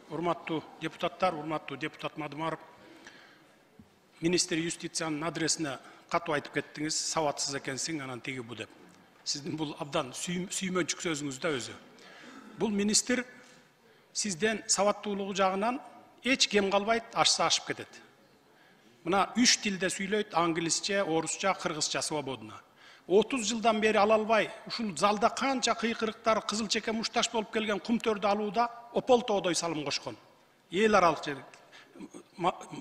урматтуу депутаттар, урматтуу депутат Мадымаров, министр юстициянын адресине катуу айтып кеттиңиз, сабатсыз экенсиң, анан тиги бу деп. Сиздин бул абдан сүймөнчүк сөзүңүз да өзү. Бул министр сизден сабаттуулугу жагынан эч кем калбайт, ашса ашып кетет. Мына 3 тилде сүйлөйт, англисче, орусча, кыргызча свободно. 30 жылдан бери ала албай, ушул залда канча кыйкырыктар, кызыл чеке мушташ болуп келген кумтөрдү алууда ополтоодой салым кошкон. Эл аралык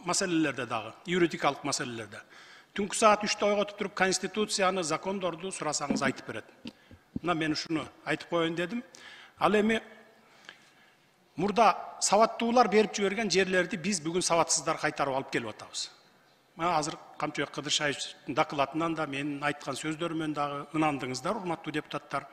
маселелерде дагы, юридикалык маселелерде. Түнкү саат 3-тө ойготуп туруп, конституцияны, закондорду сурасаңыз айтып берет. Мына мен ушуну айтып коеюн дедим. Ал эми мурда сабаттуулар берип жиберген жерлерди биз бүгүн сабатсыздар кайтарып алып келип атабыз. Азыр Камчыбек Кыдыршаевичтин докладынан да менин айткан сөздөрүмөн дагы ынандыңыздар, урматтуу депутаттар.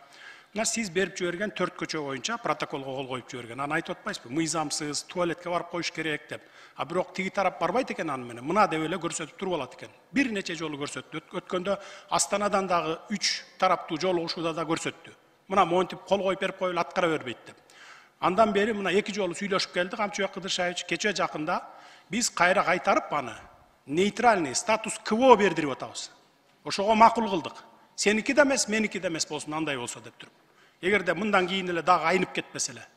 Мына сиз берип жиберген 4 көчө боюнча протоколго кол коюп жиберген. Аны айтып атпайсызбы? Мыйзамсыз, туалетке барып коюш керек деп. А бирок тиги тарап барбайт экен аны менен. Мына деп эле көрсөтүп туруп алат экен. Бир нече жолу көрсөттү. Өткөндө Астанадан дагы 3 тараптуу жолугушууда да көрсөттү. Мына монтип кол коюп берип коюлуп аткара бербейт деп. Андан бери мына 2 жолу сүйлөшүп келди Камчыбек Кыдыршаевич. Кече жакында биз кайра кайтарып аны нейтральный статус КВО бердирип атабыз. Ошого макул кылдык. Сеники да эмес, меники да эмес болсун, андай болсо деп туруп. Эгерде мындан кийин эле дагы айнып кетпесе эле.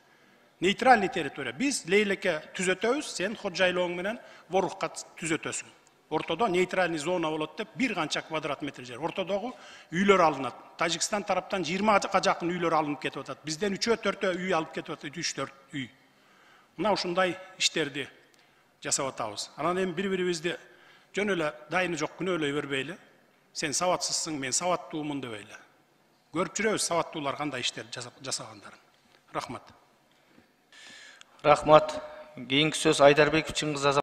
Нейтральный территория. Биз Лейлеке түзөтөбүз, сен Ходжайлооң менен Борукка түзөтөсүң. Ортодо нейтральный зона болот деп бир канча квадрат метр жер. Ортодогу үйлөр алынат. Тажикстан тараптан 20га жакын үйлөр алынып кетип атат. Бизден 3-4 үй алып кетип атат, 3-4 үй. Мына ушундай иштерди жасап атабыз. Анан эми бири-бирибизди жөн эле дайыны жок күнөөлөй бербейли. Сен сабатсызсың, мен сабаттуумун дебейли. Көрүп жүрөбүз сабаттуулар кандай иштер жасагандарын. Рахмат. Рахмат. Кийинки сөз Айдарбеков Чыңгыз